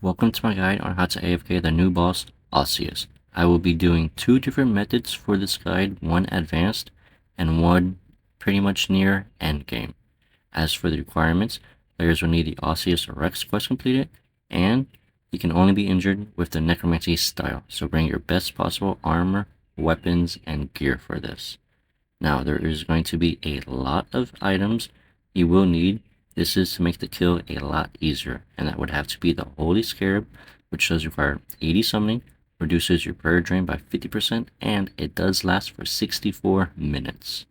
Welcome to my guide on how to AFK the new boss, Osseous. I will be doing two different methods for this guide, one advanced and one pretty much near endgame. As for the requirements, players will need the Osseous Rex quest completed, and you can only be injured with the Necromancy style, so bring your best possible armor, weapons, and gear for this. Now, there is going to be a lot of items you will need. This is to make the kill a lot easier, and that would have to be the Holy Scarab, which does require 80 summoning, reduces your prayer drain by 50%, and it does last for 64 minutes.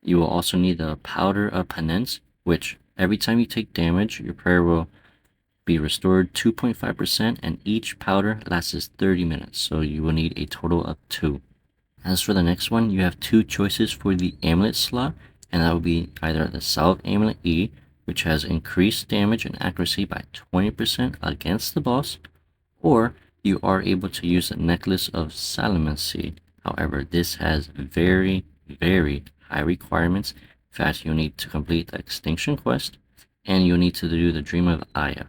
You will also need the Powder of Penance, which every time you take damage, your prayer will be restored 2.5%, and each powder lasts 30 minutes, so you will need a total of 2. As for the next one, you have two choices for the amulet slot, and that will be either the Salve Amulet E, which has increased damage and accuracy by 20% against the boss, or you are able to use the Necklace of Salamancy. However, this has very, very high requirements. In fact, you'll need to complete the Extinction quest, and you'll need to do the Dream of Aya.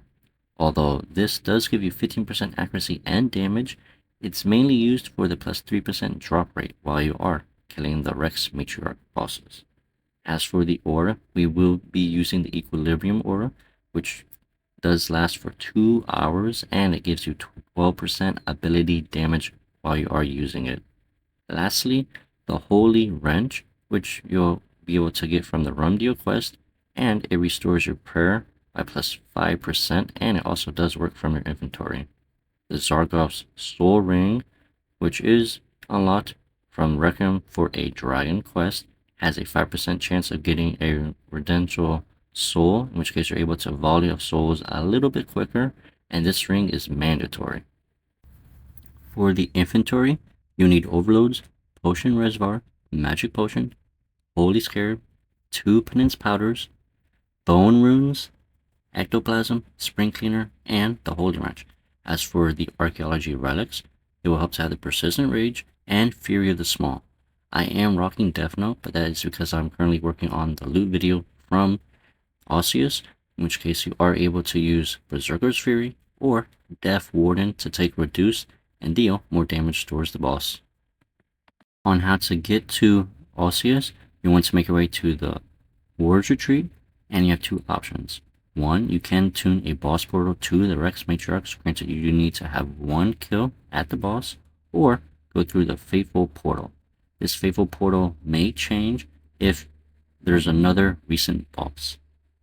Although this does give you 15% accuracy and damage, it's mainly used for the plus 3% drop rate while you are killing the Rex Matriarch bosses. As for the aura, we will be using the Equilibrium aura, which does last for 2 hours, and it gives you 12% ability damage while you are using it. Lastly, the Holy Wrench, which you'll be able to get from the Rum Deal quest, and it restores your prayer by plus 5%, and it also does work from your inventory. The Zargov's Soul Ring, which is unlocked from Requiem for a Dragon quest, has a 5% chance of getting a Redemptual Soul, in which case you're able to volley of souls a little bit quicker, and this ring is mandatory. For the inventory, you need Overloads, Potion Reservoir, Magic Potion, Holy Scarab, 2 Penance Powders, Bone Runes, Ectoplasm, Spring Cleaner, and the Holy Wrench. As for the Archaeology Relics, it will help to have the Persistent Rage and Fury of the Small. I am rocking Death Note, but that is because I'm currently working on the loot video from Osseous, in which case you are able to use Berserker's Fury or Death Warden to take reduce and deal more damage towards the boss. On how to get to Osseous, you want to make your way to the Warrior's Retreat, and you have two options. One, you can tune a boss portal to the Rex Matriarch, granted you need to have 1 kill at the boss, or go through the Fateful Portal. This Fateful Portal may change if there's another recent boss.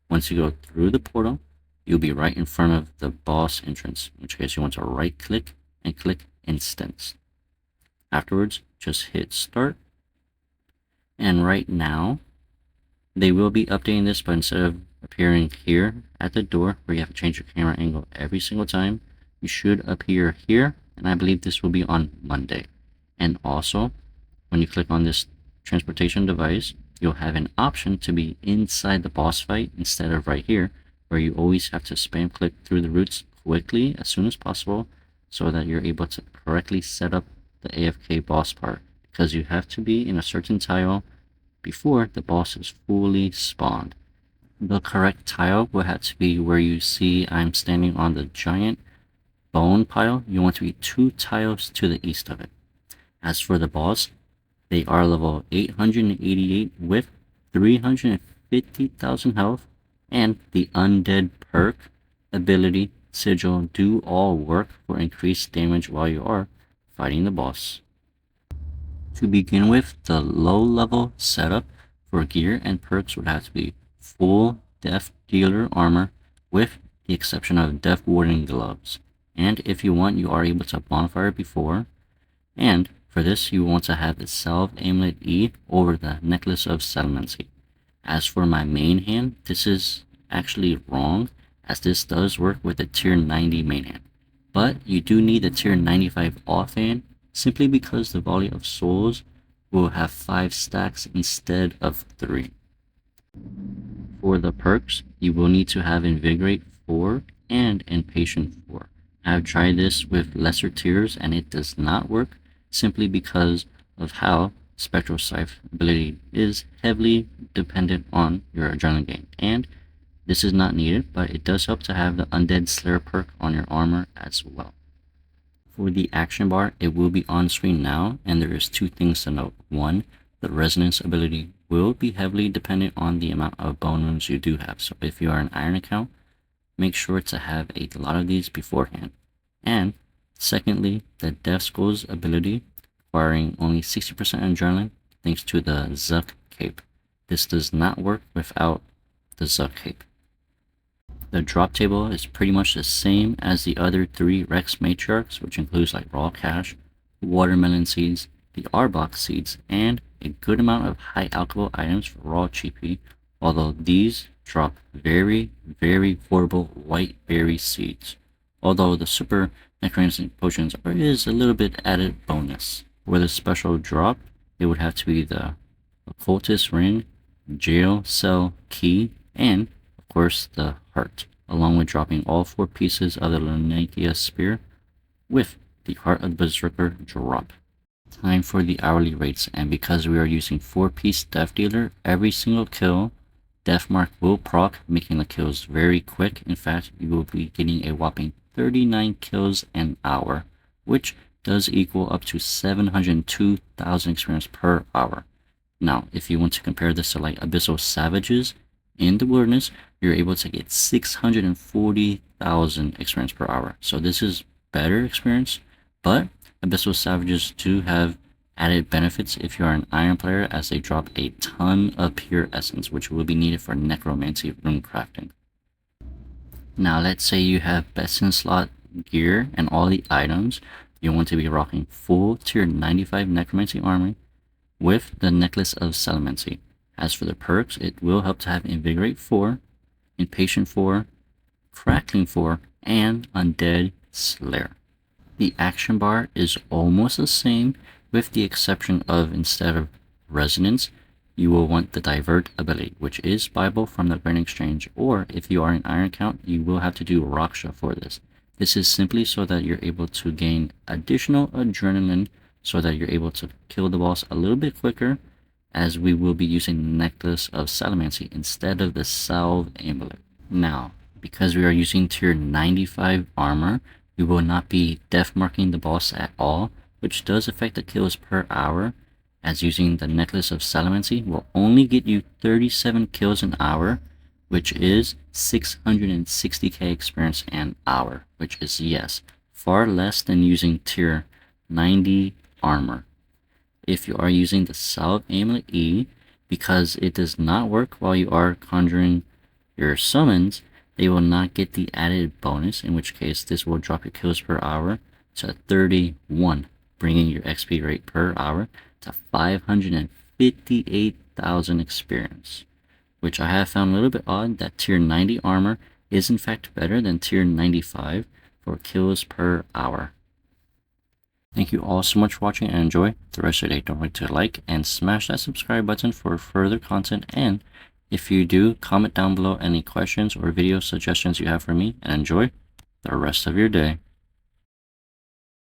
Once you go through the portal, you'll be right in front of the boss entrance, in which case you want to right click and click Instance. Afterwards, just hit Start, and right now, they will be updating this, but instead of appearing here at the door where you have to change your camera angle every single time, you should appear here, and I believe this will be on Monday. And also, when you click on this transportation device, you'll have an option to be inside the boss fight instead of right here, where you always have to spam click through the routes quickly as soon as possible so that you're able to correctly set up the AFK boss part, because you have to be in a certain tile before the boss is fully spawned. The correct tile will have to be where you see I'm standing on the giant bone pile. You want to be 2 tiles to the east of it. As for the boss, they are level 888 with 350,000 health, and the Undead perk ability Sigil do all work for increased damage while you are fighting the boss. To begin with, the low level setup for gear and perks would have to be full Death Dealer armor with the exception of Death Warden gloves. And if you want, you are able to bonfire before. And for this, you want to have the Salve Amulet E over the Necklace of Salamancy. As for my main hand, this is actually wrong, as this does work with a tier 90 main hand. But you do need the tier 95 offhand, simply because the Volley of Souls will have 5 stacks instead of 3. For the perks, you will need to have Invigorate 4 and Impatient 4. I've tried this with lesser tiers and it does not work, simply because of how Spectral Scythe ability is heavily dependent on your adrenaline gain, and This is not needed, but it does help to have the Undead Slayer perk on your armor as well. For the action bar, it will be on screen now, and there is two things to note. One, the resonance ability will be heavily dependent on the amount of bone wounds you do have. So if you are an iron account, make sure to have a lot of these beforehand. And secondly, the Death Skulls ability requiring only 60% adrenaline thanks to the Zuck cape. This does not work without the Zuck cape. The drop table is pretty much the same as the other three Rex Matriarchs, which includes like raw cash, watermelon seeds, the Arbok seeds, and a good amount of high alcohol items for raw GP, although these drop very, very horrible white berry seeds. Although the super necromancy potions is a little bit added bonus. For the special drop, it would have to be the occultist ring, jail cell key, and of course the heart, along with dropping all 4 pieces of the Lunakia spear with the Heart of the Berserker drop. Time for the hourly rates, and because we are using 4-piece Death Dealer, every single kill Death Mark will proc, making the kills very quick. In fact, you will be getting a whopping 39 kills an hour, which does equal up to 702,000 experience per hour. Now, if you want to compare this to like Abyssal Savages in the Wilderness, you're able to get 640,000 experience per hour. So this is better experience, but Abyssal Savages do have added benefits if you are an iron player, as they drop a ton of pure essence, which will be needed for necromancy rune crafting. Now let's say you have best in slot gear and all the items. You want to be rocking full tier 95 necromancy armor with the necklace of Salamancy. As for the perks, it will help to have Invigorate 4, Impatient 4, Crackling 4, and Undead Slayer. The action bar is almost the same, with the exception of instead of Resonance, you will want the Divert ability, which is buyable from the Burn Exchange, or if you are an iron count, you will have to do Raksha for this. This is simply so that you're able to gain additional adrenaline so that you're able to kill the boss a little bit quicker, as we will be using the Necklace of Salamancy instead of the Salve Amulet. Now, because we are using tier 95 armor, we will not be death marking the boss at all, which does affect the kills per hour, as using the Necklace of Salamancy will only get you 37 kills an hour, which is 660k experience an hour, which is, yes, far less than using tier 90 armor. If you are using the Salve Amulet E, because it does not work while you are conjuring your summons, they will not get the added bonus, in which case this will drop your kills per hour to 31, bringing your XP rate per hour to 558,000 experience, which I have found a little bit odd that tier 90 armor is in fact better than tier 95 for kills per hour. Thank you all so much for watching, and enjoy the rest of your day. Don't forget to like and smash that subscribe button for further content, and if you do, comment down below any questions or video suggestions you have for me, and enjoy the rest of your day.